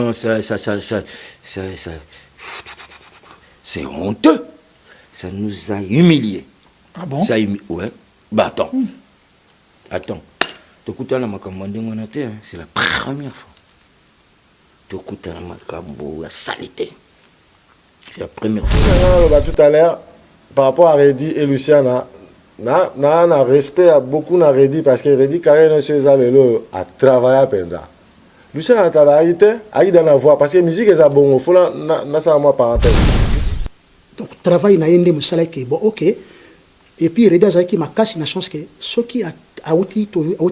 non, c'est honteux. Ça nous a humiliés. Ah bon? Ouais. Bah attends. Attends. C'est la première fois. La saleté. C'est la première fois. Tout à l'heure, par rapport à Reddy et Luciana, na respect à beaucoup na Reddy parce que Reddy quand même a travaillé à peine. Luciana a travaillé dans la voix parce que la musique est bon. Il faut na ça moi parenthèse. Donc travail na yende musala ke bon OK. Et puis Reddy a qui m'a caché la chance que ceux qui a outil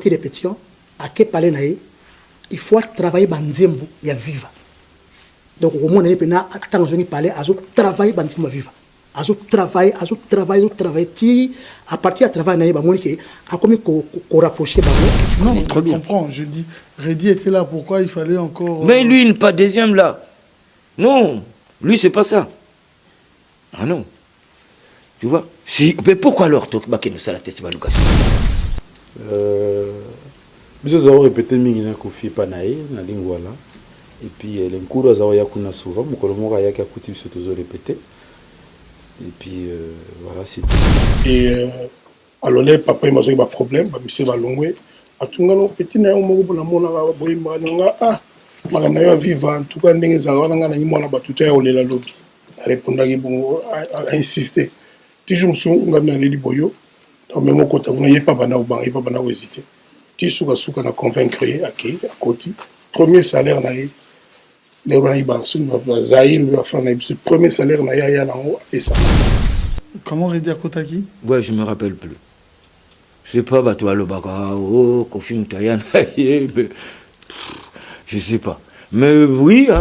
répétition à que parler naïe il faut travailler banzembo ya viva. Donc au moins on a tant de parler à travailler banzembo viva. À travailler ti à partir de travail naïe ba monique a comme ko rapprocher ba. Non, je comprends, je dis Reddy était là, pourquoi il fallait encore Mais lui il n'est pas deuxième là. Non, lui c'est pas ça. Ah non. Tu vois? Si mais pourquoi alors toi ba que ça la test ba Lucas? Nous avons répété Mingina Kofi Panae, na lingwala. Et puis les cours à Yakuna souvent, mon colombo a yakuti se toujours répété. Et puis voilà, c'est tout. Et alors les papa il m'a dit pas problème, bah monsieur va longwe. A tout ngalo petit na mo ko na mona ba boy nga ah magana yo vivant en tout cas ndenge za wana nga na mona ba tout ya olela lobi. Répondre ki bon a insister. Toujours so ngana le liboyo. Donc même ko ta vona yepa bana o ba yepa bana o hésiter. Ti suka na convaincre à côté. Premier salaire na ye. Les premier salaire et ça. Comment Reddy à Kotaki? Ouais, je me rappelle plus. Je sais pas, bah toi le baka, oh, Kofi Mutayan, je sais pas. Mais oui, hein.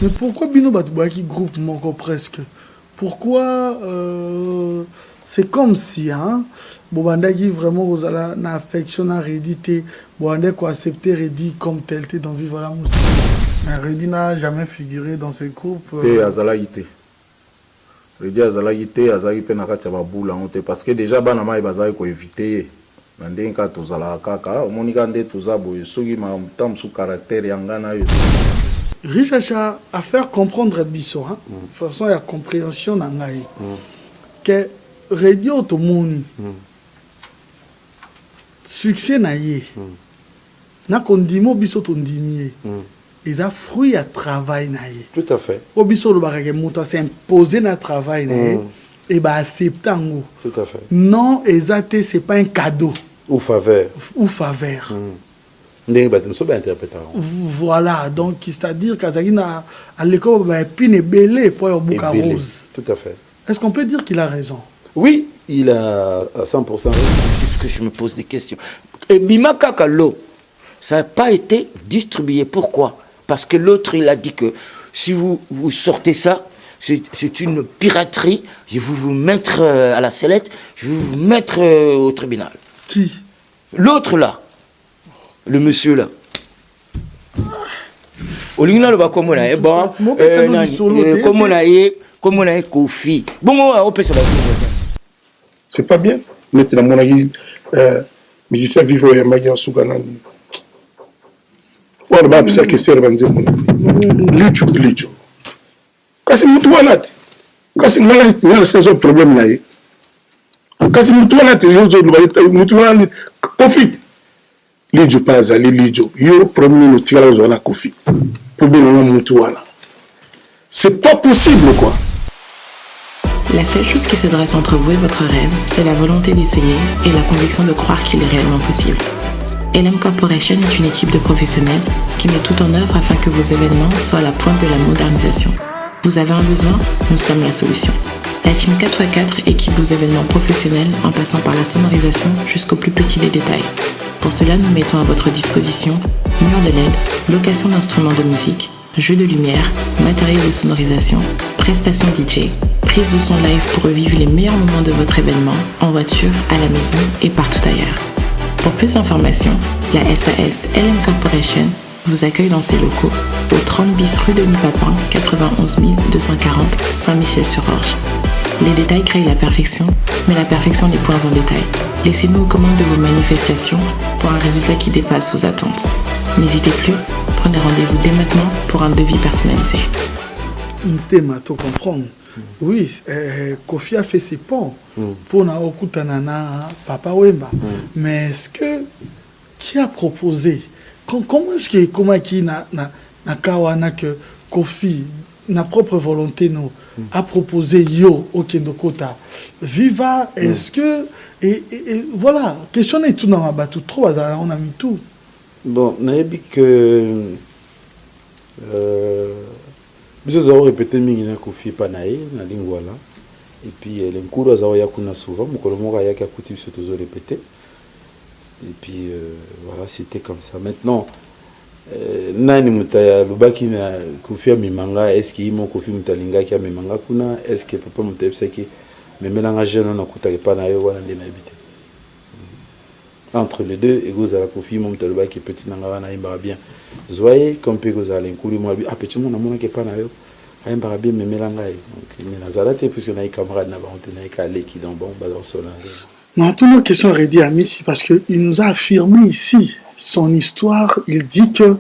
Mais pourquoi Bino Batouaki groupe manque presque? Pourquoi c'est comme si, hein, Bobandaki vraiment vous allez affection à Reddy, Bobandaki accepter Reddy comme tel, dans Vivre la musique. Mais Reddy n'a jamais figuré dans ce groupe. Reddy Azalaïté, Azalaïté n'a pas de parce que déjà, Banama et Bazaï ko éviter. Nandenka tozala kaka, monika nde tozabo soki ma tam sous caractère yangana. Richacha à faire comprendre Bisso, hein, de façon à compréhension nangai. Que Reddy Otomoni, succès naïe, na kondimo Bisso tondimier. Ils ont fruit à travail naïe. Tout à fait. Au Bisso le barrage monta s'imposer na travail naïe et bah accepter. Tout à fait. Non, exact, c'est pas un cadeau. Ou faveur. Ou faveur. Voilà, donc c'est-à-dire qu'à l'école, Pine est belé pour un bouc à rose. Tout à fait. Est-ce qu'on peut dire qu'il a raison? Oui, il a à 100% raison. C'est ce que je me pose des questions. Et Bima Kakalo, ça n'a pas été distribué. Pourquoi? Parce que l'autre, il a dit que si vous sortez ça, c'est une piraterie, je vais vous mettre à la sellette, je vais vous mettre au tribunal. Qui? L'autre là, le monsieur là. Olingna le ba comme on a bon, comme on a Kofi. Bon, on peut ça. C'est pas bien. Maintenant, mon avis, musicien vivant et maïen sougana. Voilà, bah, c'est la question de Banzé. Licho. Kasi mtu wanati. Kasi ngala saison problème na ye. Kasi mtu wanati mtu wanati conflit. Lijo pas ali lijo. Yo premier no tigala zona Kofi. Problème na mtu wana. C'est pas possible quoi. La seule chose qui se dresse entre vous et votre rêve, c'est la volonté d'essayer et la conviction de croire qu'il est réellement possible. LM Corporation est une équipe de professionnels qui met tout en œuvre afin que vos événements soient à la pointe de la modernisation. Vous avez un besoin, nous sommes la solution. La team 4x4 équipe vos événements professionnels en passant par la sonorisation jusqu'au plus petit des détails. Pour cela, nous mettons à votre disposition murs de LED, location d'instruments de musique, jeux de lumière, matériel de sonorisation, prestations DJ, prise de son live pour revivre les meilleurs moments de votre événement, en voiture, à la maison et partout ailleurs. Pour plus d'informations, la SAS LM Corporation vous accueille dans ses locaux au 30 bis rue de Nipapin, 91 240 Saint-Michel-sur-Orge. Les détails créent la perfection, mais la perfection n'est point un détail. Laissez-nous aux commandes de vos manifestations pour un résultat qui dépasse vos attentes. N'hésitez plus, prenez rendez-vous dès maintenant pour un devis personnalisé. Un thème à tout comprendre. Oui, Kofi a fait ses ponts pour Naokutanana, Papa Wemba. Mais est-ce que, qui a proposé, comment est-ce que, comment qui n'a kawana que Kofi, na propre volonté, nous, a proposé Yo au Kendokota Viva, est-ce que, et voilà, question est tout dans ma bateau, trop, on a mis tout. Bon, naebi que biso doit répéter mingi na Kofi panaye na lingwala et puis l'enkuru azawa yakuna souvent mukolo moko yaki akuti biso tozo répéter et puis voilà, c'était comme ça. Maintenant nani mutaya lubaki na Kofi amimanga, est-ce qu'il mo Kofi mutalinga ki amimanga kuna, est-ce que papa mutayebisa ki memelanga jeune na kutaka panaye wana ndena habité entre les deux, et vous allez Kofi mon taluba qui petit n'angava na bien. Zoye comme pe vous allez inclure moi ah petit mon amona qui pas na yo aimba bien mais melanga donc mais nazarate puisque na camarade na ba on tenait calé qui dans bon ba dans solange. Non, toute nos questions Reddy Amissi parce que il nous a affirmé ici son histoire, il dit que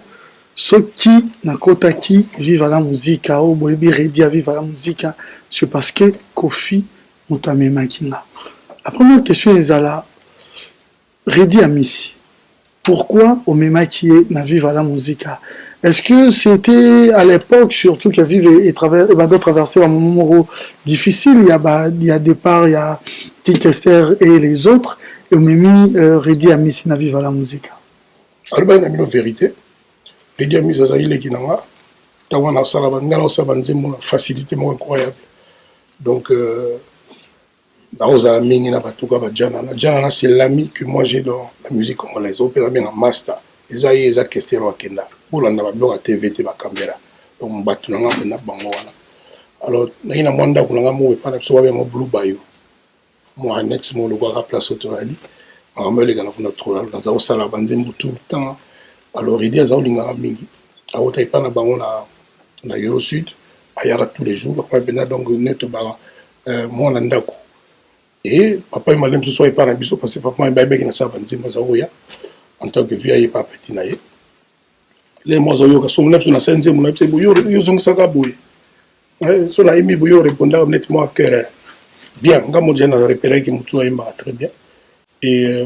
ceux qui nakotaki vivent à la musique au boyebi Reddy vivent à la musique c'est parce que Kofi mutamema kinga. La première question est là Reddy Amissi, pourquoi au même qui est na vivre à la musique? Est-ce que c'était à l'époque surtout qu'il vivre et traverser un moment difficile, il y a départ, il y a Kinkester et les autres, et au même Reddy Amissi na vivre à la musique? Alors ben la vérité, Reddy Amissi a zaïle qui n'a pas, t'as un salaban, n'a sabanzé mon facilité mon incroyable. Donc Djana, c'est l'ami que moi j'ai dans la musique congolaise. On peut bien en master. Les aïe, les questions à Kenda. Pour l'en avoir TVT, ma caméra. Donc, on bat tout le monde dans Bango. Alors, il y a un mandat pour l'engamour et pas de mon Blue Bayou. Moi, un ex, mon logo à place autorali. On me les gars, notre dans un salon, tout le temps. Alors, il dit à Zaolinga Mingi. À Otaipa, na Bango, na Euro Sud. Ailleurs, tous les jours. Donc, net, moi, Nandako. Et papa il m'a dit que ce soit pas un biseau parce que papa il m'a dit que ça va dire Mazaouya en tant que vieux papa petit naïe. Les Mazaouya qui sont là sur la scène, mon ami c'est bouillon, ils ont ça kaboué. Son ami bouillon répondait honnêtement à cœur. Bien, quand mon jeune a repéré que mon tour il m'a très bien. Et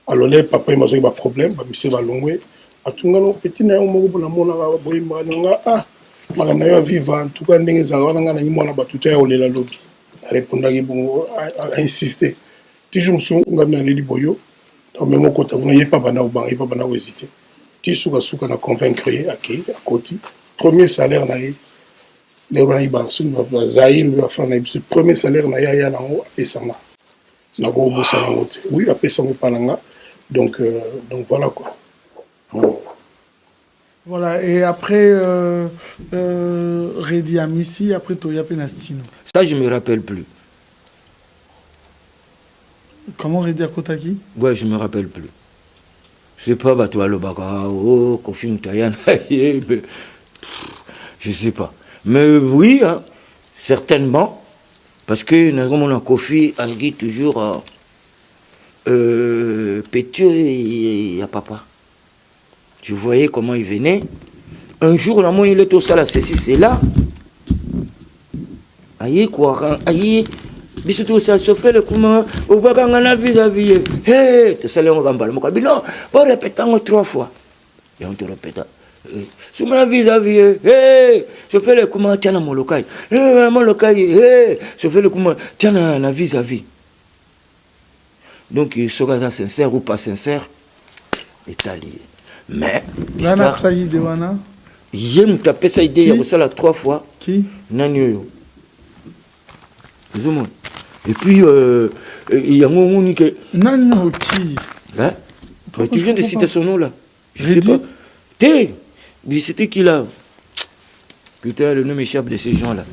alors là papa il m'a dit qu'il y a un problème, monsieur va longuer. À tout le petit naïe on m'a dit que mon a boy m'a ah magana yo vivant tout cas ndenge za wana ngana ni mwana batuta ya olela lobby. Répondait bon à insister toujours son ngami ali boyo donc même au côté vous n'ayez pas bana au banc et pas bana au hésiter ti suka na convaincre à côté premier salaire na les bana ba sur na zaïr lui a fait na premier salaire na ya nango apesanga na go bossa na ngote oui apesanga pananga donc voilà quoi. Voilà, et après Reddy Amissi, après Toya Penastino. Ça, je ne me rappelle plus. Comment Reddy Akotaki? Ouais, je ne me rappelle plus. Je ne sais pas, bah, toi, le Baka, oh, Kofi Mutayan, je ne sais pas. Mais oui, hein, certainement, parce que nous Kofi a dit toujours Pétieux et à papa. Je voyais comment il venait. Un jour, là, moi, il est au salle, c'est là. Aïe, quoi, aïe. Biso tout ça se fait le comment au baganga vis-à-vis. Hé, tout ça, on va me dire. Non, on répète 3 fois. Et on te répète. Sur mon vis-à-vis, hé, je fais le comment, tiens, mon local. Mon local, hé, je fais le comment, tiens, la vis-à-vis. Donc, il sera sincère ou pas sincère, est allié. Mais, Lana Psaï de Wana. J'aime taper ça idée, il y a ça là 3 fois. Qui? Nanyo. Et puis, il y a un moment qui. Nanyo qui? Hein? Tu viens de citer son nom là. Je sais pas. T'es. Mais c'était qui là? Putain, le nom m'échappe de ces gens là.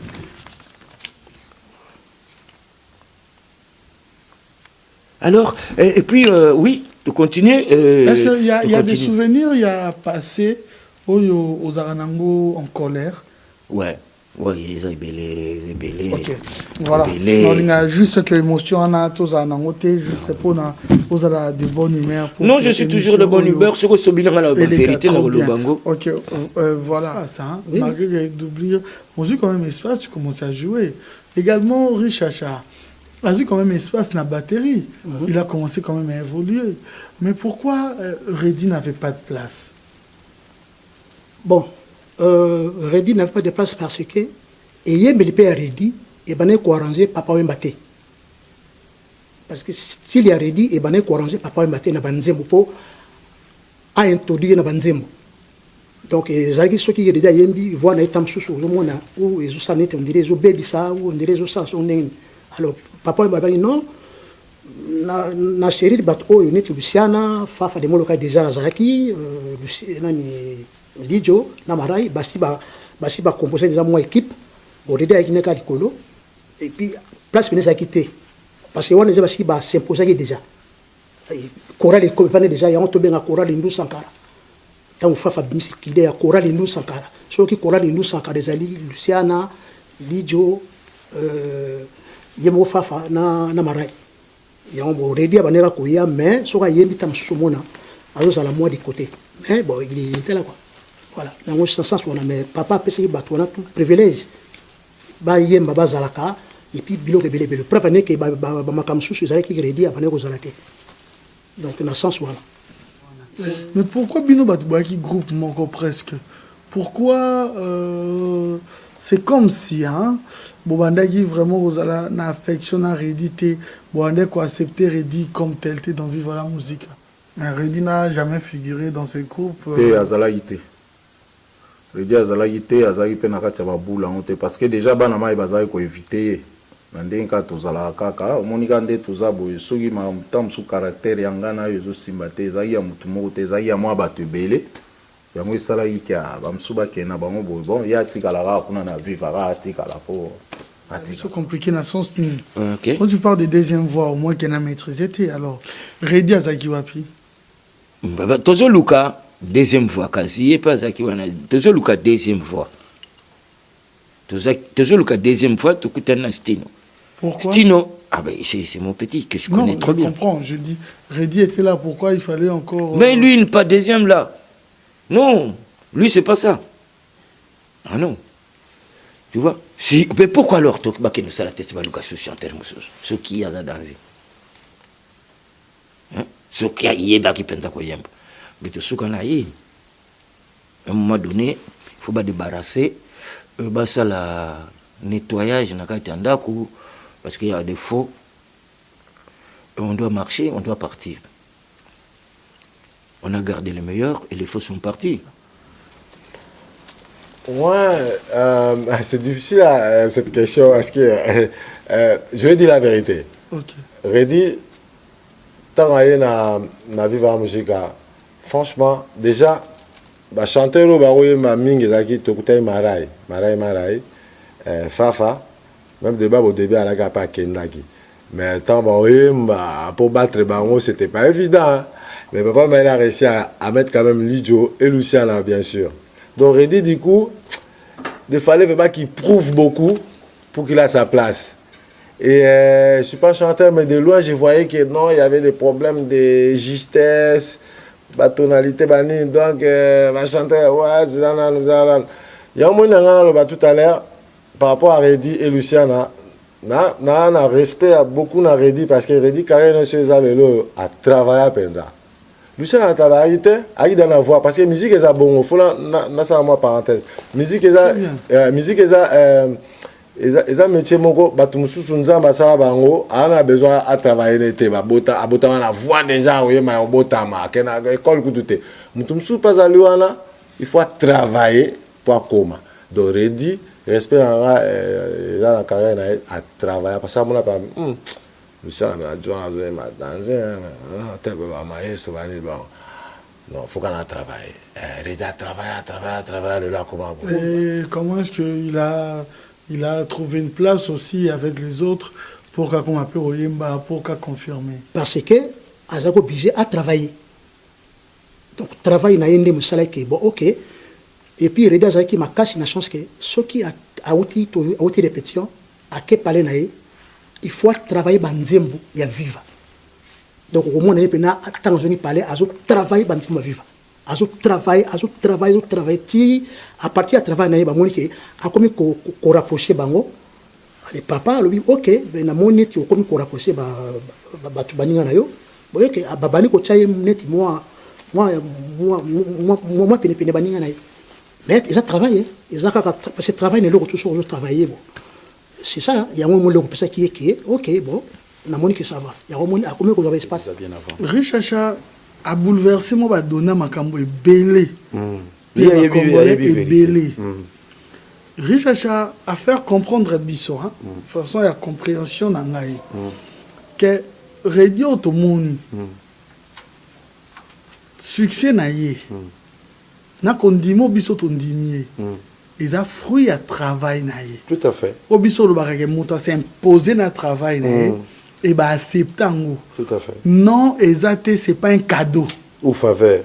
Alors, et puis, oui, de continuer. Est-ce qu'il y a des souvenirs, il y a passé aux Aranango en colère? Ouais, Oui, ils ont belé. Ok, voilà. Donc, il y a juste que l'émotion, on a tous en angoté, juste pour de bonne humeur. Non, je suis toujours de bonne humeur. Ce que je suis la vérité dans le bango. Ok, voilà. Ça, oui. Malgré d'oublier, on a quand même espace, tu commences à jouer. Également, Richacha a eu quand même espace dans la batterie. Il a commencé quand même à évoluer. Mais pourquoi Reddy n'avait pas de place? Bon, Reddy n'avait pas de place parce que il y a Reddy et ben il arranger papa Wembate. Parce que s'il y a Reddy et ben il arranger papa Wembate na banzembo pour à introduire na banzembo. Donc zaki ceux qui déjà yembi voient na itam susu mona ou ils sont net on dirait zo baby ça ou on dirait zo ça son ning. Alors papa Wembate non na chérie bat o net Luciana fafa de moloka déjà Zalaki nani Lidio na Marai basi ba composer déjà moi équipe au début avec Neka Likolo et puis place finesse à quitter parce que on déjà basi ba s'imposer déjà chorale et comme déjà ya on tombé na chorale Indou Sankara tant fafa bimsi kide ya chorale Indou Sankara ceux qui chorale Indou Sankara des ali Luciana Lidio yemo fafa na Marai ya on already abanera koya mais soka yembi tam sumona azo la moi du côté mais bon il était là quoi. Voilà, dans ce sens, on a mais papa a passé on a tout privilège. Ba yemba ba zalaka et puis bilo ke bele bele. Preuve n'est que ba makamsu sur zalaki gredi abane ko zalake. Donc dans ce sens voilà. Mais pourquoi bino batubaki groupe manko presque? Pourquoi c'est comme si hein bobandaki vraiment ozala na affection na rédité bobandé ko accepter Reddy comme tel dans vivre la musique. Mais Reddy n'a jamais figuré dans ce groupe. Reddy azalaki te azalaki mpe na kati ya babula yango te parce que déjà bana mai bazalaki koevite ye na ndenge kaka tozalaka kaka omonika nde toza boye soki ta mosusu caractère ya ngai na oyo ezosimba te ezalaki ya motu moko te ezalaki ya mwa bato ebele yango esalaki kya bamosusu bakende na bango boye bon ye atikala kaka kuna na vivre kaka atikala mpo c'est compliqué dans le sens quand tu parles de deuxième voix au moins qu'elle a maîtrisé alors Reddy azalaki wapi tozoluka deuxième fois kasi et pasaki wana tozoluka deuxième fois deuxième fois tukutana Stino. Pourquoi Stino ah ben c'est mon petit que je connais trop bien. Je comprends, je dis Reddy était là, pourquoi il fallait encore mais lui il n'est pas deuxième là. Non, lui c'est pas ça. Ah non. Tu vois? Si mais pourquoi alors tu ba que nous ça la tête baluka sur chanter ce qui a danger. Hein? Ce qui a yeba qui penta ko yemba. Mais tout ce qu'on a eu, à un moment donné, il faut pas débarrasser, ça la nettoyage parce qu'il y a des faux, on doit marcher, on doit partir. On a gardé les meilleurs et les faux sont partis. Ouais, c'est difficile cette question parce que je vais dire la vérité. Okay. Reddy, tant que na vivre la musique. Franchement, déjà, chanteur au baroye ma mingi zaki tokutai marai, fafa, même débat au début à la gapa kendaki. Mais tant baroye pour battre bango c'était pas évident. Hein? Mais papa m'a réussi à mettre quand même Lidio et Luciana bien sûr. Donc Reddy du coup, il fallait vraiment qu'il prouve beaucoup pour qu'il a sa place. Et je suis pas chanteur mais de loin je voyais que non il y avait des problèmes de justesse. La tonalité donc va chanter ouais c'est là nous allons il y a un moment tout à l'heure par rapport à Reddy et Luciana na respect à beaucoup na Reddy parce que Reddy quand même sur a travaillé à Penda Luciana a travaillé dans la voix parce que musique est bon faut na ça moi parenthèse musique est un métier moko batu mususu nzamba sala bango ana besoin à travailler l'été bota la voix déjà oui mais bota ma kena école kututé mutu mususu pas ali wana il faut travailler pour comment donc Reddy respect la carrière à travailler parce que mon pas ça mais adjoint ma danser te ba maestro ba ni bon non faut qu'on a travaillé Reddy a travaillé là comment et comment est-ce que il a trouvé une place aussi avec les autres pour qu'on appelle Oyemba, pour qu'on confirme. Parce que Azako obligé à travailler. Donc travail n'a pas de bon ok. Et puis Reddy Azaki m'a cassé la chance que ceux qui auti répétition ake parler na ye il faut travailler banzembo ya viva donc au moins na pena tant joni parler azo travailler banzembo ya viva azo travailler ti à partir à travail na ye bamoni ke akomi ko rapprocher bango les papa lui OK ben na moni ti okomi ko rapprocher batu baninga na yo boye ke babani ko tsaye neti moi pene baninga na ye mais ils ont travaillé ils ont parce que travail ne le toujours travailler bon c'est ça il y a un moment le ça qui est OK bon na moni que ça va il y a un moment à combien qu'on avait espace bien avant Richacha a bouleversé moi ba donner makambo ebele il a ebele Richacha a faire comprendre biso hein façon ya compréhension na ngai que radio to moni succès na ye na kondimo biso to ndimie ils a fruit à travail na ye tout à fait o biso lo barake moto s'imposer na travail na ye et bah accepter tout à fait non exacté c'est pas un cadeau ou faveur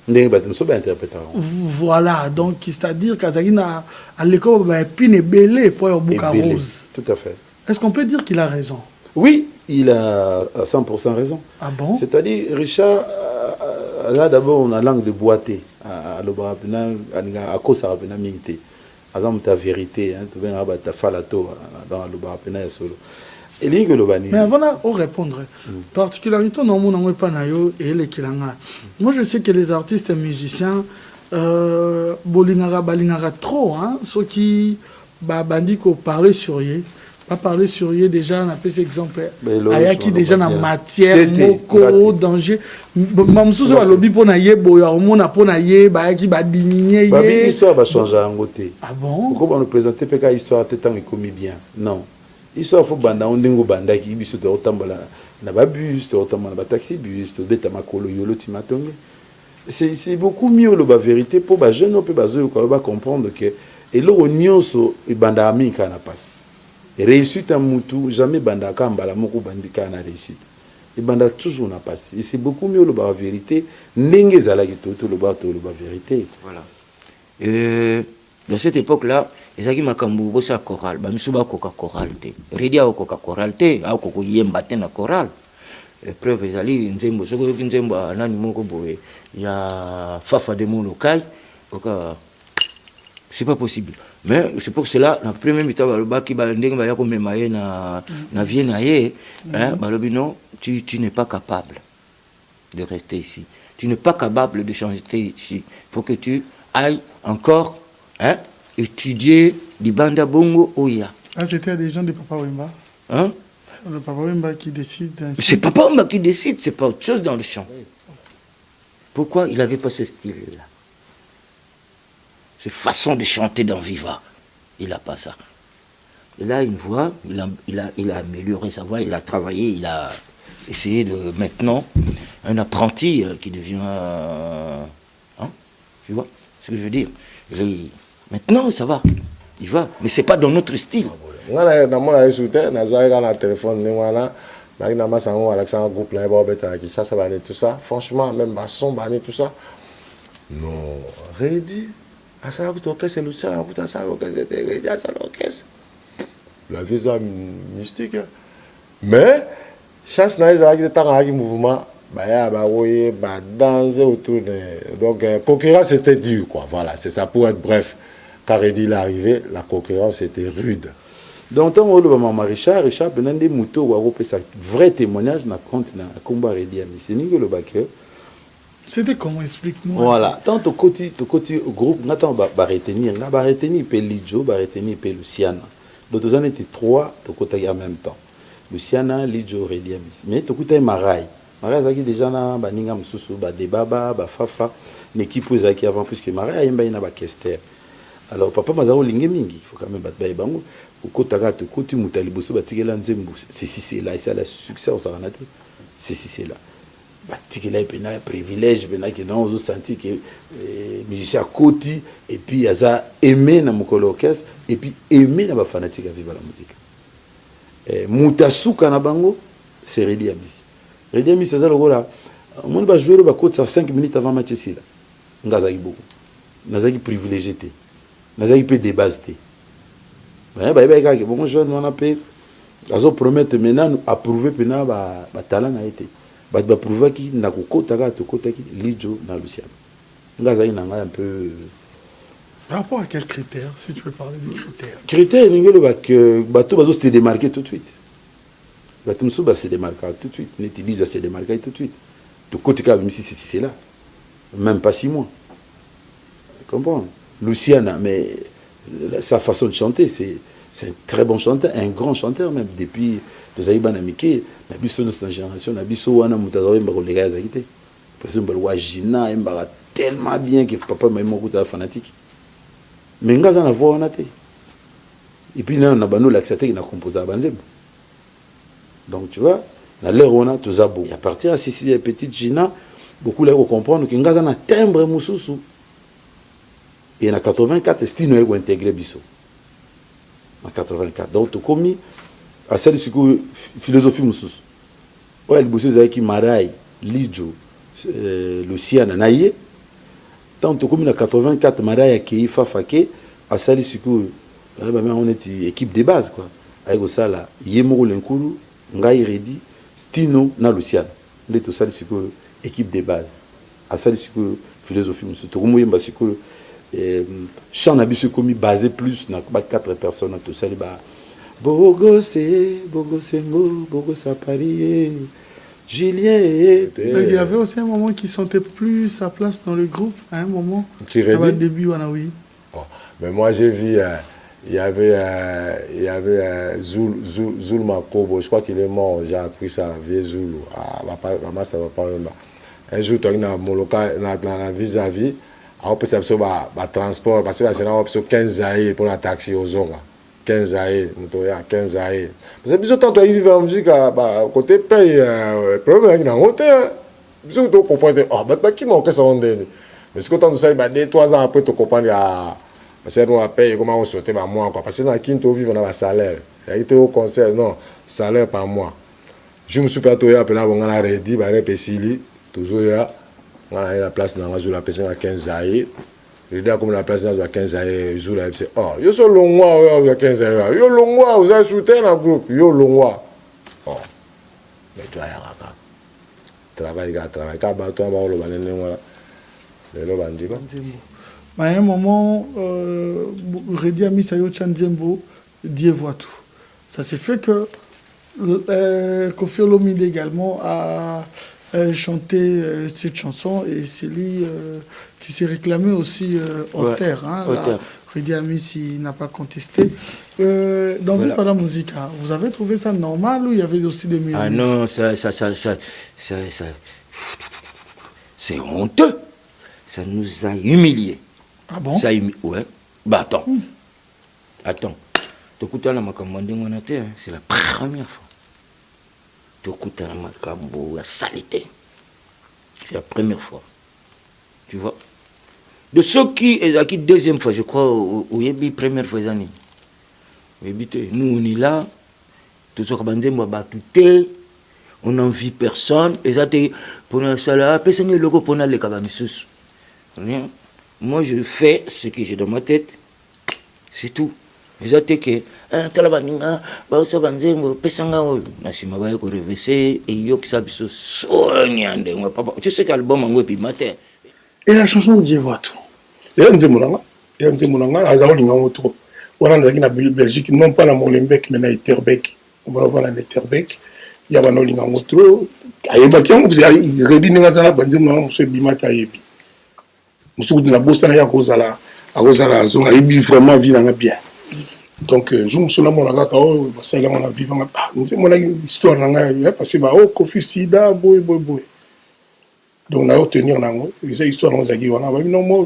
voilà donc c'est-à-dire qu'azaki na à l'école ba pine belé pour un bouc rose tout à fait est-ce qu'on peut dire qu'il a raison oui il a à 100% raison ah bon c'est-à-dire Richard là d'abord on a langue de boiter à l'obapena à cause ça rapena mingté azam ta vérité hein tu viens à ta falato dans l'obapena solo et ligne le bani mais avant de répondre particularité non mon pas na yo et les kilanga moi je sais que les artistes et musiciens balingara trop hein ceux qui bandi ko parler sur yé pas parler sur yé déjà on a plus exemple ayaki déjà na matière moko danger mamsusu ba lobby pona yé boya omona pona yé ba yaki ba diminuer yé histoire va changer en côté ah bon comment nous présenter peka histoire tant commis bien non histoire faut banda ondengo banda ki biso to tambola na ba bus to tambola ba taxi bus to beta makolo yolo timatonge c'est beaucoup mieux le ba vérité pour ba jeune on peut bazo ko ba comprendre que et lo nyonso e banda amika na passe réussite à mutu jamais banda kambala moko bandika na réussite et banda toujours na passe et c'est beaucoup mieux le ba vérité ndenge zala ki to le ba vérité voilà dans cette époque là ezaki makambo bosa chorale ba misuba koka chorale te redi a koka chorale te a koko yemba te na chorale preuve ezali nzembo soko nzembo nani moko boye ya fafa de mon local koka c'est pas possible mais c'est pour cela na premier mi-temps ba ki ba ndenge ba ya ko mema ye na vie na ye hein ba lobi non tu n'es pas capable de rester ici tu n'es pas capable de changer ici faut que tu ailles encore hein étudier du banda bongo oya ah c'était des gens de Papa Wemba hein le Papa Wemba qui décide c'est Papa Wemba qui décide c'est pas autre chose dans le chant pourquoi il avait pas ce style là cette façon de chanter dans Viva il a pas ça et là une voix il a amélioré sa voix il a travaillé il a essayé de maintenant un apprenti qui devient hein tu vois ce que je veux dire maintenant ça va il va mais c'est pas dans notre style ngana na mona soutien na zoa na téléphone ni wana na ma sango Alexandre groupe là ba beta qui ça va tout ça franchement même ba son ba tout ça non Redi à ça que c'est le ça pour ça que c'était Redi à ça l'orchestre la visa mystique mais chasse na ils qui ta qui mouvement ba ya ba woyer ba danser autour de donc concurrence c'était dur quoi voilà c'est ça pour être bref quand Redi est arrivé la concurrence était rude donc tant que maman Richard benande muto wa repé ça vrai témoignage na compte na combat Redi a miseni que le backer c'était comment explique-moi voilà tant au côté groupe n'attend ba retenir na ba retenir pe Lidjo ba retenir pe Luciana donc on était trois to côté en même temps Luciana Lidjo Redi a mais to côté Marai zaki déjà na baninga mususu ba debaba ba fafa l'équipe zaki avant plus que Marai yemba ina ba kester alors papa mazaro lingi mingi il faut quand même battre bango okotaka to koti mutali boso batikela nzembo c'est là c'est la succès on s'en a c'est là batikela pena privilège pena que non on senti que musicien koti et puis aza aimé na mokolo orchestre et puis aimé na ba fanatique à vivre la musique mutasuka na bango c'est Redi Amisi Redi Amisi ça le là on va jouer ba cote 5 minutes avant match ici là ngazaki beaucoup nazaki privilégié nazaki pe des bases te bayeba kaka bongo jeune wana pe azopromettre maintenant approuver pena batala na ye te bato baprouvaki na kokota kaka tokotaki Lijo na Luciano nga azali na ngai un peu. Par rapport à quels critères, si tu peux parler des critères? Critères, bateau va se démarquer tout de suite. Bateau va se démarquer tout de suite. N'utilise va se démarquer tout de suite. De côté même si c'est là, même pas 6 mois. Tu comprends? Luciana, mais sa façon de chanter, c'est un très bon chanteur, un grand chanteur même. Depuis Tozaïban Amike, Nabiso notre génération, Nabiso Wana Moutazawa Mbarolega Zakite. Parce que Mbalwajina Mbara tellement bien que papa m'a mon fanatique. Mais nga za na voix on a été. Et puis là on a bano l'accepté qui n'a composé à Banzem. Donc tu vois, dans l'air on a tout ça beau. Et à partir de Cécilia petite Gina, beaucoup là comprendre que nga za na timbre mususu. Et en 84 Stino est intégré biso. En 84. Donc tu commis à celle de philosophie mususu. Ouais le bossu zaki Marai, Lijo, Luciana Naye. Tant que comme en 84, Maria qui Fafake a sali siku, on était équipe de base quoi. Avec ça là, Yemoro Lenkulu, Ngai Redi, Stino na Luciano. On était sali siku équipe de base. A sali siku philosophie monsieur. Tout le monde est siku chant na biso komi basé plus na 4 personnes tout sali ba. Bogo Sengo, Bogo Sapari. Julien il y avait aussi un moment qui sentait plus sa place dans le groupe, à un moment. Qui redit? Au début, oui. Oh, mais moi j'ai vu, il y avait Zul Makobo, je crois qu'il est mort, j'ai appris ça, vieux Zulu. Maman, ça va pas même. Un jour, tu as la vis-à-vis, on peut s'absorber transport, parce que c'est là, on peut 15 aïe pour la taxi aux Zonga. 15 aïe, 15 aïe. Parce que bisous tant toi vivre en musique côté paye problème avec un hôtel. Bisous tu comprends bah qui manque ça on dit. Mais ce que tant ça 2-3 ans après tu comprends parce que nous on paye comment on sauter par mois quoi parce que dans Kinto vivre on a salaire. Il était au concert non, salaire par mois. Je me suis pas toi appelé on a ready ba repesili toujours là on a la place dans la personne à 15 aïe. Il dit comme la place dans 15 années, jour là, c'est oh, yo so longwa il y a 15 années. Yo longwa, vous avez soutenu un groupe, yo longwa. Oh. Mais toi travail ka ba toi ba lo banene wala. Le bandi ba. À un moment Redi a mis Sayo Chanzembo, Dieu voit tout. Ça s'est fait que Kofi Olomide également a chanté cette chanson et c'est lui qui s'est réclamé aussi auteur. Redi Amis n'a pas contesté. Dans voilà. La musique, vous avez trouvé ça normal ou il y avait aussi des meilleurs? Ah non, ça c'est honteux. Ça nous a humiliés. Ah bon? Ouais. Bah attends. Attends. C'est la première fois. Salité. C'est la première fois. Tu vois? De ceux qui, deuxième fois, je crois, au Yébi, première fois, nous on est là, tout ce qu'on on n'envie personne, et ça, pour nous, ça là, personne ne logo pour nous, les cabamissus. Moi, je fais ce que j'ai dans ma tête, c'est tout. Et ça, c'est que, Talabaninga, Bausa Banzembo, Pesanga, Nasima Bayo, Revese, et Yok Sabiso, Sognande, tu sais qu'album en web, matin. Et la chanson de Dieu voit tout. Il y a un Zemmouranga, Azaolinga Moto. Voilà, dans la Belgique, non pas la Molenbeek, mais la Etterbeek. On va voir la Etterbeek. Il y a un Olinga Moto. Ayebaki, on vous a réduit Nazala Banzemouanga, monsieur Bimata Ayebi. Monsieur de la Boston, il y a Rosala, Zon, Ayebi vraiment vivant bien. Donc, je me suis dit, c'est là on a vivant. Mon histoire, parce que, oh, Kofi Sida, boy. Donc, on a obtenu les histoires, on a dit, on a dit, non, moi,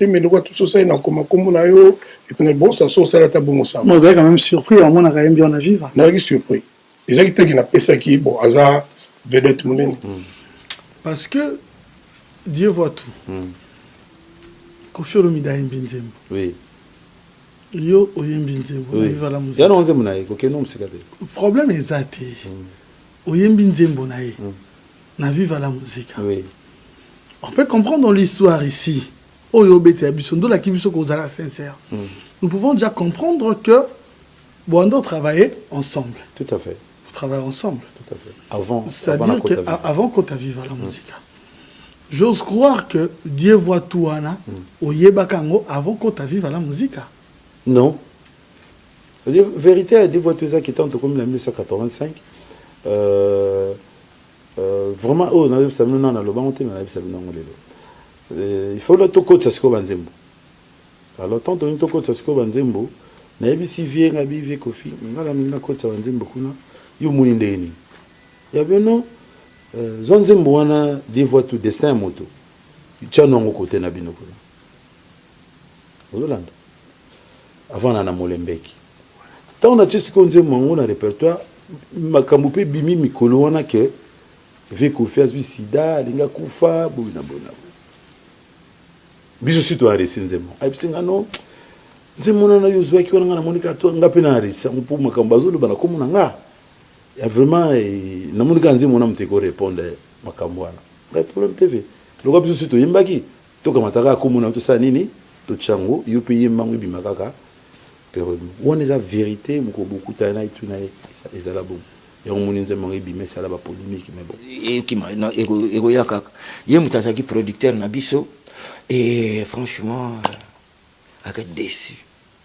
mais tout ça, comme on a eu, et puis, bon, ça sort, ça, là, t'as bon, ça. Vous avez quand même surpris, on a quand même bien à vivre. On a surpris. Les gens qui ont fait ça, qui, bon, hasard, vedette, parce que Dieu voit tout. Kofi Olomide a Mbinzembo. Oui. Yo Oyembinzembo. Oui. Il y a un Nzembo naïe, ok, non, c'est gâté. Le problème est ça. Oyembinzembo naïe. Na vive à la musique. Oui. On peut comprendre l'histoire ici. Oyo bete abiso ndo la kibiso kozala sincère. Nous pouvons déjà comprendre que Boando travailler ensemble. Tout à fait. Vous travaillez ensemble. Tout à fait. Avant. C'est-à-dire qu'avant qu'on t'a vu à la musique. J'ose croire que Dieu voit tout Anna au Yebakango avant qu'on t'a vu à la musique. Non. La vérité, il y a des voitures qui étaient en comme en 1985. Vraiment, oh, on a vu ça maintenant dans le banc, on a vu ça maintenant dans le il faut le toko de Sasko Banzembo. Alors, tant que toko de Sasko Banzembo, na yebi si vie ngabi vie kofi, ngala minga ko de Banzembo kuna, yo muni ndeni. Ya beno, Zonzembo wana des voitures destin moto. Tchano ngo côté na bino kuna. Ozolanda. Avant na Molembeki. Tant on a tchisi konzembo ngo na répertoire, makambo pe bimi mikolo wana ke Vekofi a sida, linga kufa, bona. Biso sito a resi nzemo. Aipisinga no, nzemo na yo zwa ki wana na monika to nga pe na resi, mpo makambo azolo bana komuna nga. Ya vraiment na monika nzemo na mteko répondre makambo wana. Ngai problème TV. Loko biso sito yimbaki, to kamataka komuna to sa nini, to chango, yo pe yimbango bimakaka. Pero on est la vérité, mko beaucoup tana ituna ezala bon. Et on m'a dit que c'est la polémique, mais bon. Et qui m'a dit que producteur Nabiso et franchement, avec déçu.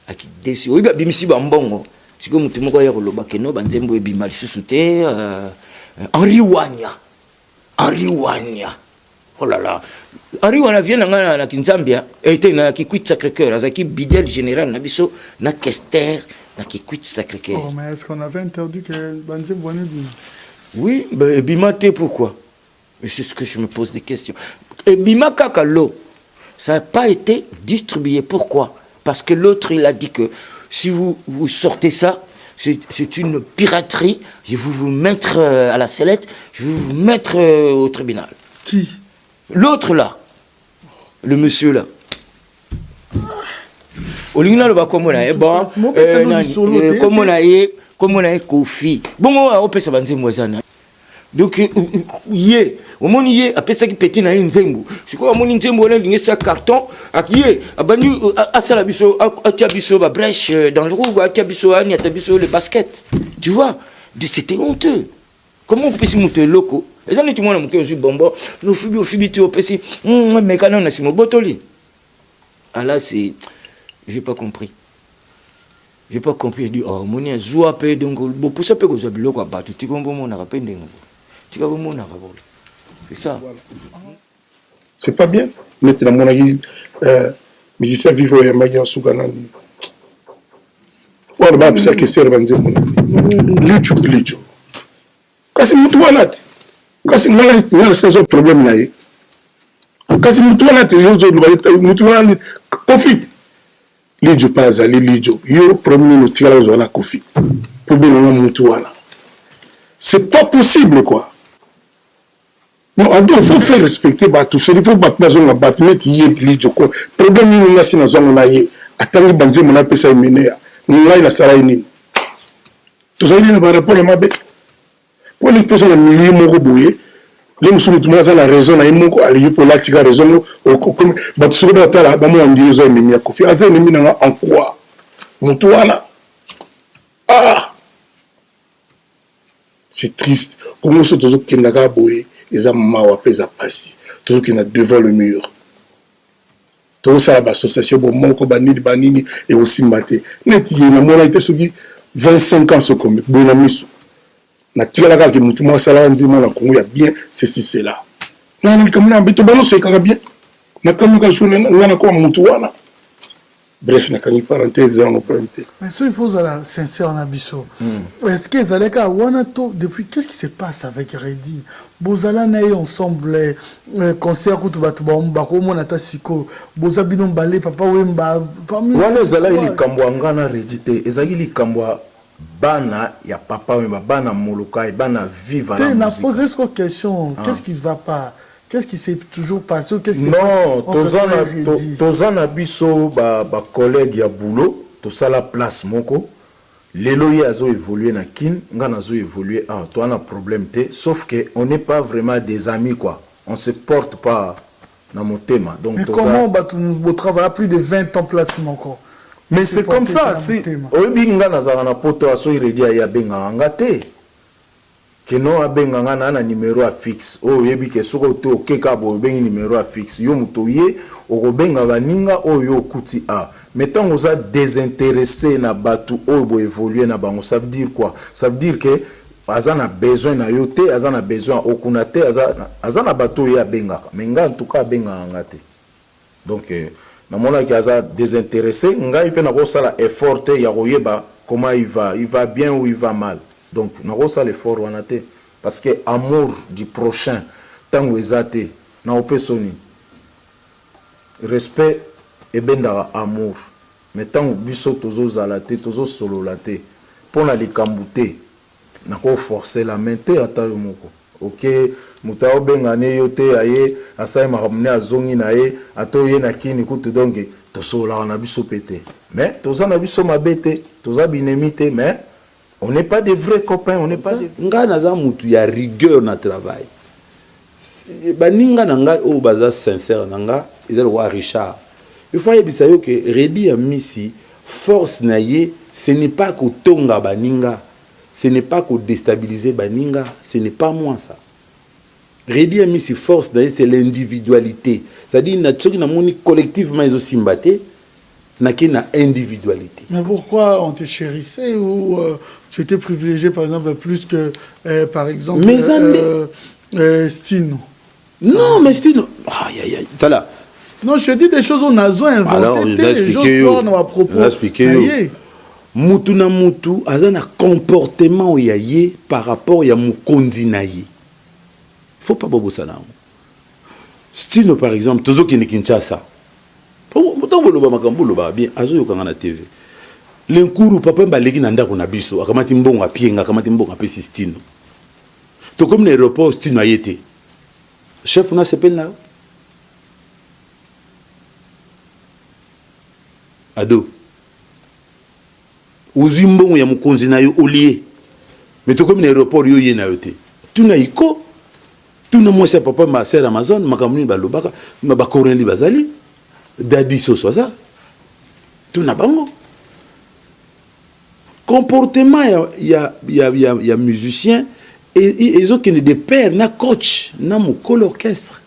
Avec déçu. Oui, bien si bambongo. Si comme tout le monde a le bakeno, banzembo et bimal sous-souté, Henri Wanya. Oh là là. Henri Wanya vient na Kinzambia, était na qui quitte Sacré-Cœur, avec bidel général Nabiso, na Kester. Qui quitte Sacré-Cœur. Oh, mais est-ce qu'on avait interdit que Banzé Boigny Bima? Oui, mais Bima, pourquoi? C'est ce que je me pose des questions. Et Bima Kakalo, ça n'a pas été distribué. Pourquoi? Parce que l'autre, il a dit que si vous sortez ça, c'est une piraterie, je vais vous mettre à la sellette, je vais vous mettre au tribunal. Qui? L'autre là, le monsieur là. Olingna le ba comme on a bon comme on a Kofi bon on peut se banzer moisana donc yé au moni yé après ça qui petit na nzembo je crois moni nzembo on a ligné ça carton akié abanu asala biso atia biso ba brèche dans le roue atia biso ani atia biso le basket tu vois c'était honteux. Comment on peut se monter loco les amis tout le monde a monté bonbon nous fibi tu au petit mais quand on a si mo botoli ah là c'est j'ai pas compris. J'ai pas compris. J'ai dit, oh, mon nez, zoua pe donc, pour ça, peut que vous avez le quoi battu. Tu comprends mon arapé d'un tu comprends mon arapé. C'est ça. C'est pas bien. Maintenant, mon avis, musicien vivant et magie en Souganan. On va appeler ça question de banzer mon avis. Licho. Kasi mutu wanati. Kasi ngala saison problème là. Kasi mutu wanati yo mutu wanati conflit. Lijo pas ali lijo yo premier no tigala ozona kofi problème na mutu wana c'est pas possible quoi non il faut faire respecter batu il faut battre bazonga battre mettre yé lijo quoi problème ni ngasi na zonga na yé atangi banze mona pesa imenea ngai na sala ini to zaini na rapport mabe pour les personnes milieu moko boye les musulmans tout le monde a la raison na imoko ali pour la tika raison comme bat sur la tala ba mo ndiri zo mimi ya kofi aze mimi na en quoi mutu wana c'est triste comment ce toujours qui n'a pas boye les mawa pesa passi toujours qui n'a devant le mur tout ça l'association bon moko banini et aussi maté net yena mona été soki 25 ans so comme bona misu na tika la kaki mutu mo sala nzima na kongo ya bien ceci c'est là nani kamuna mbito bano so kaka bien na kamuka journée ngana ko mutu wana bref na kani parenthèse en opérité mais ça il faut la sincère en abisso est-ce que zaleka wana to depuis qu'est-ce qui se passe avec Redi bozala na ensemble concert kutu batu ba ko mona ta siko bozabino mbale papa wemba wana zala ili kambwa na Redi te ezaki li kambwa bana ya papa wemba bana moluka bana viva la musique. Na posé cette question, qu'est-ce qui va pas? Qu'est-ce qui s'est toujours passé? Qu'est-ce qui non, tozana biso ba collègue ya boulot, to sala place moko. Lelo ya zo évoluer na kin, ngana zo évoluer toi on a problème té, sauf que on n'est pas vraiment des amis quoi. On se porte pas na motema. Donc mais comment vous travaillez plus de 20 ans place encore? Mais c'est comme ça, si oyebi nga nazala na poto aso iredi ya benga nga te. Keno abenga nga na numéro a fixe. Oyebi ke soko te okeka bo bengi numéro a fixe. Yo mutoye okobenga baninga oyo kuti a. Mettons oza désintéressé na batu oyo bo évoluer na bango, ça veut dire quoi? Ça veut dire que azana besoin na yo te, azana besoin okuna te, azana batu ya benga. Mais nga en tout cas benga nga te. Donc namona ki aza désintéressé, nga ipe na kosala effort te ya koyeba comment il va bien ou il va mal. Donc na kosala effort wana te parce que amour du prochain tango ezate na opesoni. Respect et bendara amour. Mais tango biso tozo zala te, tozo solo la te. Pona likambu te. Na ko forcer la main te ata yo moko. Ok, muta obenga ne yo te aye asai makamne azongi na ye ato ye na kini kutu donge to sola na biso pété. Mais toza na biso mabete, toza binemite mais on n'est pas des vrais copains, on n'est pas des nga naza mutu ya rigueur na travail. Baninga nanga o baza sincère nanga ezali wa Richard. Il faut yebisa yo que Redi Amisi force na ye ce n'est pas ko tonga baninga. Ce n'est pas qu'on déstabiliser Baninga, ce n'est pas moi ça. Redi Amisi force, c'est l'individualité. C'est-à-dire que nous avons collectivement aussi mbatté, nous avons une individualité. Mais pourquoi on te chérissait ou tu étais privilégié par exemple plus que par exemple Stino? Non, mais Stino. Voilà. Non, je dis des choses on a inventé. Alors, je vais expliquer. Je vais expliquer. Mutu na mutu azana comportement yaye par rapport ya mukonzi na ye. Faut pas bobosa na. Stino par exemple tozo ki Kinshasa. Mutango loba makambo loba bien azo yokanga na TV. Lenkuru papa mbaleki na ndako na biso akamati mbongo apienga akamati mbongo apesi Stino. To comme l'aéroport Stino ayete. Chef na s'appelle là. Ado. Uzimbongo ya mukonzi na yo olie. Mais to comme l'aéroport yo ye na yote. Tuna iko. Tuna mwese papa ma sœur Amazon makamuni balobaka ba koreli bazali. Dadi soswaza. Tuna bango. Comportement ya musicien et ils ont des pères na coach na mokolo orchestre.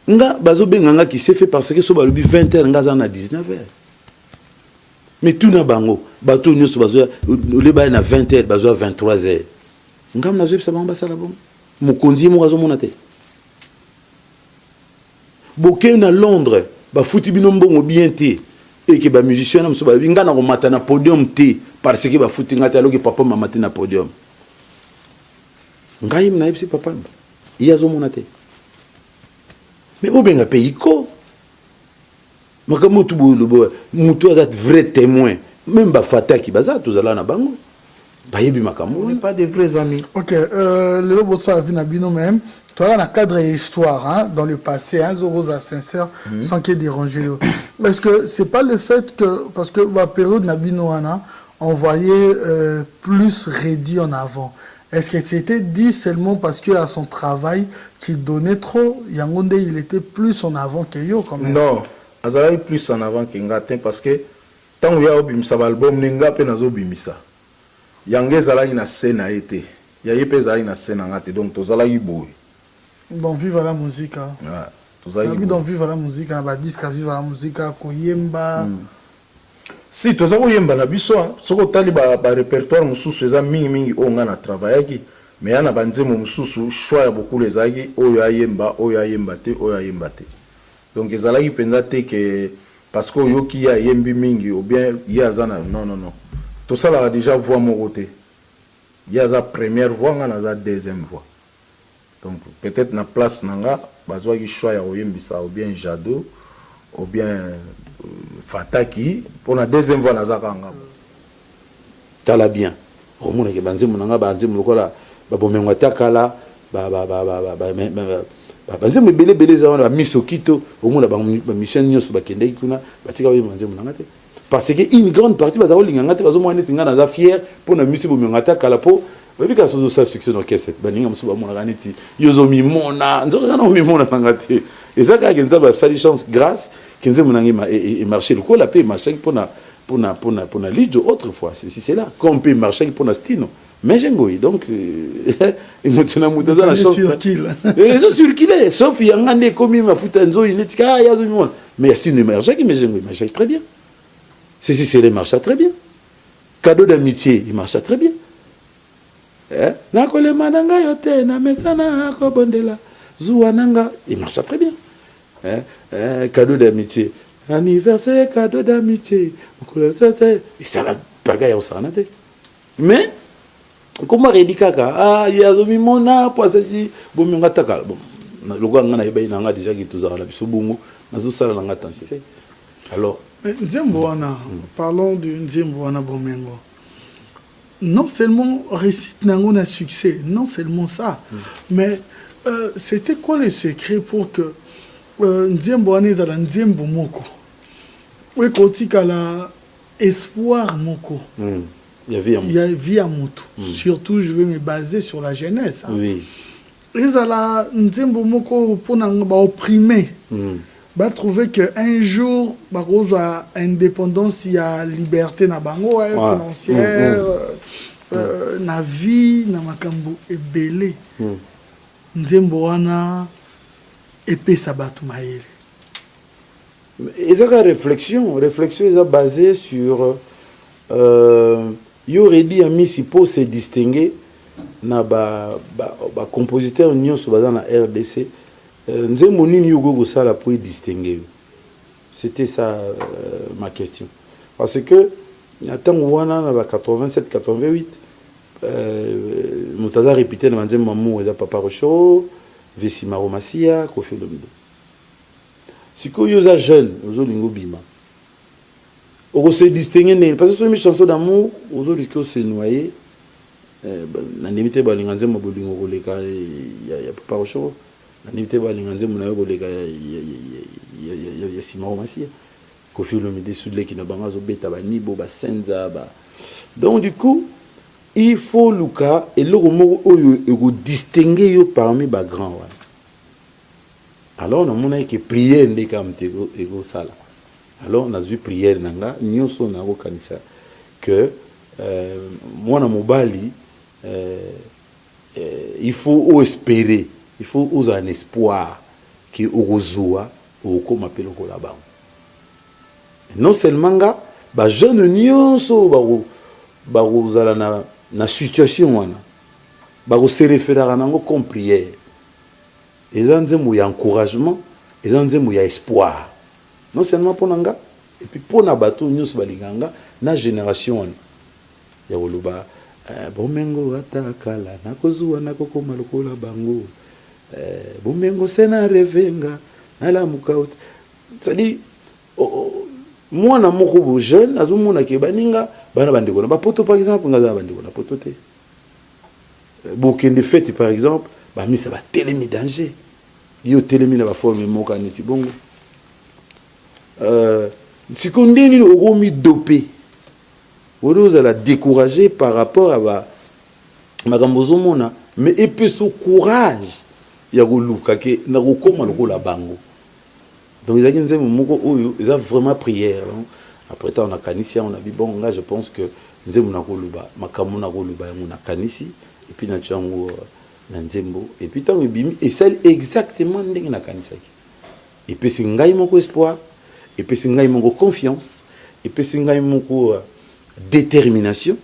Nga bazo benga qui s'est fait parce que so balobi 20h nga za na 19h. Mais tout na bango bato nyoso bazo le ba na 20h bazo 23h. Ngam na zepsa bango basala bon. Mokonzi mo razo monate. Boké na Londres ba futi bino mbongo bien té et que ba musicien na mso ba nga na ko mata na podium té parce que ba futi ngata loki papa mama té na podium. Ngai na yipsi papa. Yazo monate. Mais où bien un pays quoi? Mais comme tout mutu a vrai témoin, même ba fata qui baza tous allons na bango. Ba yebi makambo. On n'est pas des vrais amis. Ok, le bossa vina bino même. Toi là, dans le cadre de l'histoire, hein, dans le passé, hein, Zoroza sincère, sans qu'il y ait dérangé. Parce que c'est pas le fait que, parce que la période Nabino on voyait plus Redi en avant. Est-ce que c'était dit seulement parce qu'à son travail, qu'il donnait trop, Yangonde, il était plus en avant que Yo quand même? Non, Azaraï plus en avant que Ngatin parce que tant qu'il y a un album, Nenga pe nazo bimisa. Yangé Zalaï na scène a été. Yayepe Zalaï na scène a été. Donc, Tozalaï boue. Bon, vive la musique. Ouais, Tozalaï boue. Donc, vive la musique, bah, disque, vive la musique, Koyemba. Si toza koyemba na biso soko tali ba répertoire mususu eza mingi onga na travailler mais yana banzemo mususu choix ya beaucoup les agi oyo ayemba te donc ezalaki penza te que parce que oyo ki ya yembi mingi ou bien ya zana non to sala déjà voix moko te ya za première voix nga na za deuxième voix donc peut-être na place nanga bazwa ki choix ya oyembisa ou bien Jado ou bien Fataki pour la deuxième fois nazakanga tala bien au monde que banzemu nanga banzemu lokola ba bomengo takala ba banzemu belé za wana misokito au monde ba mission nyoso ba kende kuna batika ba banzemu nanga te parce que une grande partie ba za olinga ngate bazo mwana tinga na za fier pour na mission bomengo takala po oyebi kaka sozo sa succès d'orchestre baninga mosusu bamonaka neti yo ozomimona nzoka kana omimona nanga te eza kaka kenza basali chance grâce kenze monange emarché lokola mpe emarchaki mpona lidio autrefois si c'est là comme mpe emarchaki mpona stino mais jengoyi donc moto na moto aza na chance ezocircule sauf yanga nde ekomi mafuta nzoyi neti ka ya azomimona mais stino emarchaki mais jengoyi emarchaki très bien c'est marcha très bien cadeau d'amitié il marcha très bien nakolema nanga yo te na mesana akobondela zuwa nanga il marcha très bien cadeau d'amitié anniversaire cadeau d'amitié esala baga ya kosala na te mais koma redi kaka yazomimona po asaki bominga takala bon lokola nga nayebai nanga déjà ki tozala na biso bongo nazosala nanga attention alors Nzembo wana, parlons de Nzembo wana Bomengo. Non seulement récite nango un succès, non seulement ça, mais c'était quoi le secret pour que Nzembo wana ezala Nzembo moko? Oui, kotika la espoir moko. Il y a vie à moto. Surtout, je vais me baser sur la jeunesse. Hein. Oui. Ezala Nzembo moko pour nanga opprimer. Va trouver qu'un jour, à indépendance, il y a liberté na bango, financière, na vie, na makambo ebele. Nzembo wana épée sabatu maele. Et ça réflexion est basée sur Yoredi ami si pour se distinguer na ba compositeur nyonso baza na RDC. Nzembo nini yugo kosala pour distinguer. C'était ça ma question. Parce que ntango wana na ba 87 88 mutaza répété na Nzembo mamu eza Papa Rocho, Vesima Romasia, Kofi Olomide. Siko yoza jeune, ozo lingo bima. On se distinguer parce que c'est une chanson d'amour, ozo risque se noyer. Na limite ba linga Nzembo bolingo koleka ya Papa Rocho. N'importe quoi, les gens mon avis les gars, il y a Simon Massia, Kofi Olomide Soudle qui n'a pas mal bêta, Nibo, Senza, donc du coup, il faut Luka et le mot où distinguer parmi les grands. Alors on a qui prier les comme ego sala. Alors on a vu prière nanga, nous sommes au kanisa que moi na mobali il faut espérer. Il faut oser un espoir qui ozoa au comme appelle au là-bas. Non seulement ga ba jeune nyonso ba ozala na situation wana ba se référer nango comme prière. Ezanzemu ya encouragement, ezanzemu ya espoir. Non seulement pour nanga et puis pour na bato nyonso balinganga na génération ya oloba bomengo atakala nakozua nakokoma lokola bango. Bomengo sena revenga nala mukauti c'est-à-dire moi na moko jeune azomona ke baninga bana bandeko na bapoto par exemple ngaza bandeko na poto te bokende fête par exemple ba misa ba telemi danger yo telemi na ba forme moka neti bongo sikondeni ogomi dopé odoza la décourager par rapport à ba makambozo mona mais epé so courage ya goluka ke na kokoma lokola bango donc ils ont moko oyo ils ont vraiment prière après ça on a kanisi on a dit bon là je pense que nzembo na koluba makamu na koluba ya na kanisi et puis na chango na nzembo et puis tant bimi et celle exactement ndenge na kanisa et puis singai moko espoir et puis singai moko confiance et puis singai moko détermination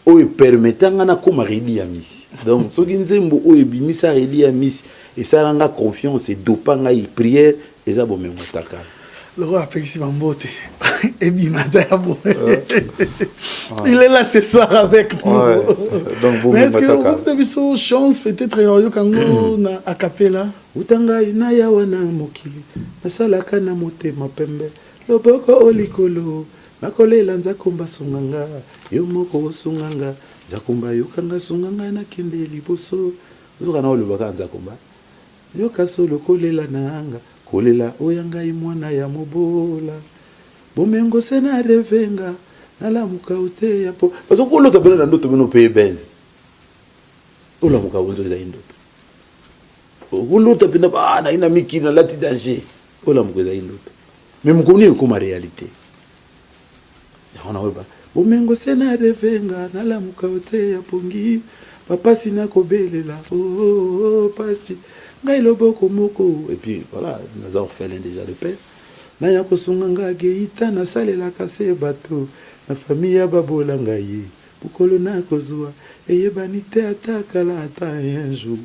oyo permettant na koma redi ya misi donc soki nzembo oyo bimisa redi ya misi et ça ranga confiance et dopanga y prière et ça bomé motaka le roi Pexi Bambote et bimata bo il est là ce soir avec nous donc bomé motaka est-ce que vous avez chance peut-être yo kango na a cappella utanga ina ya wana mokili nasalaka na motema pembe loboko olikolo nakolela nzakomba sunganga yo moko sunganga nzakomba yokanga sunganga na kende liboso zokana olobaka nzakomba yo kasolo kolela nanga kolela oyanga imwana ya mobola bomengo sena revenga nalamuka ote ya po parce que kolota pena na ndoto bino paye benz olamuka bonzo za ndoto kolota pena ba na ina miki na lati danger olamuka za ndoto mais mukoni ko ma réalité ya ona weba bomengo sena revenga nalamuka ote ya pongi papa sina kobelela oh pasi ngai loboko moko et puis voilà nous avons fait déjà de paix na ya kosunga nga geita na salela kase bato na famille ya babola ngai bukolo na kozwa eyebani te atakala ata un jour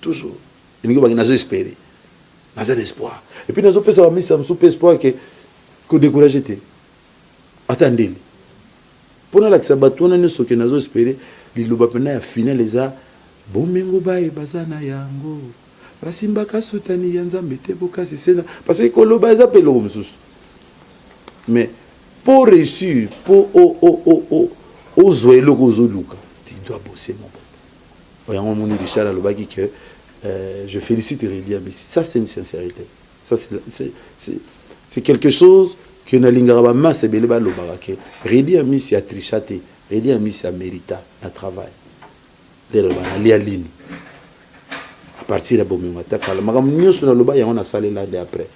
toujours ingo ba nazo espérer nazo espoir et puis nazo pesa ba misa msupe espoir que décourager te attendez pona la kisabato na nyoso ke nazo espérer liloba pena ya final eza bomengo bae bazana yango basimbaka sutani ya nzambe te bokasi sena parce que koloba eza pe loko mosusu mais pour réussir pour ozwa eloko ozoluka tu dois bosser mon pote oyango moni Richard alobaki que je félicite Redia mais ça c'est une sincérité ça c'est quelque chose que na lingara ba masse bele ba lobaka que Redia misi a trichate Redia misi a mérita na travail de la ligne partir de bomengo atakala makambo nyonso na loba yango na salela de après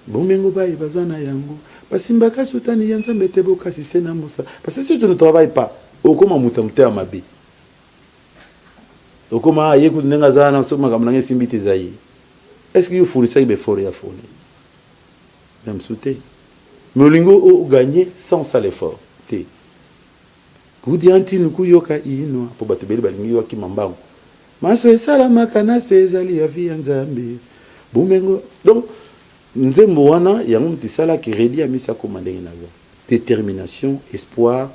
bomengo baye bazana yango basimbaka sutani ya nzambe te bokasi sena musa parce que si tu ne travailles pas okoma mutamute ya mabe okoma yeku nenga zana so makambo na ngesimbi te zayi est-ce que you fournissez be fort ya fone même souté mais olingo o gagner sans ça l'effort te kudi antinu kuyoka ino po batubeli balingi wa kimambango maso esala kana sezali ya vie nzambe bumengo donc nzembo wana yango mtisala ki Redia misa komandenge naza détermination espoir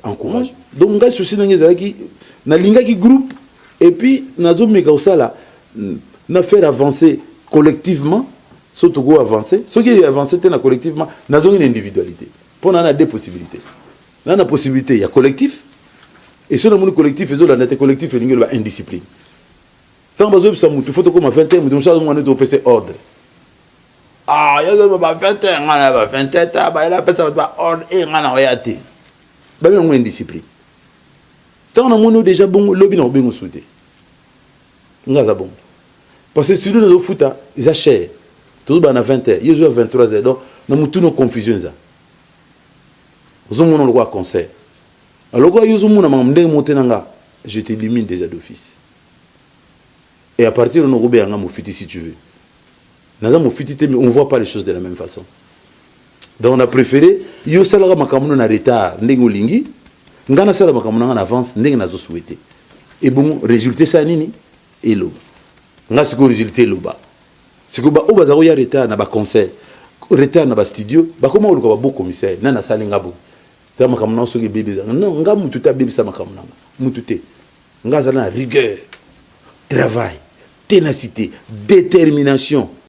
encouragement donc ngai souci nangeza ki na linga ki groupe et puis nazo meka osala na faire avancer collectivement surtout go avancer ce qui est avancer tena collectivement nazo une individualité pour na deux possibilités na na possibilité il y a collectif et si on a mon collectif et la collectif est indiscipline tant bazo bisa mutu faut comme 21 mutu msa ngwana to pese ordre ah ya zo ba 21 ngana ba 27 ba ila pesa ba ordre et ngana oyati ba ngwe indiscipline tant on a mon déjà bon lobby na bengo soudé ngaza bon parce que studio no futa isa cher tout ba na 20h yezo 23h donc na mutu no confusion za ozomono lokwa concert alors quand yozo muna mamndenge motenanga je t'élimine déjà d'office et à partir de nos robé anga mofiti si tu veux naza mofiti te mais on voit pas les choses de la même façon donc on a préféré yo salaga makamuno na retard ndenge olingi ngana sala makamuno en avance ndenge nazo souhaiter et bon résultat ça nini elo nga siko résultat loba siko ba oba za ya retard na ba concert retard na ba studio ba comment oluka ba beau commissaire na salinga bo tama kamna soki bébé non nga mutu ta bébé sama kamna mutu te nga za na rigueur travail ténacité détermination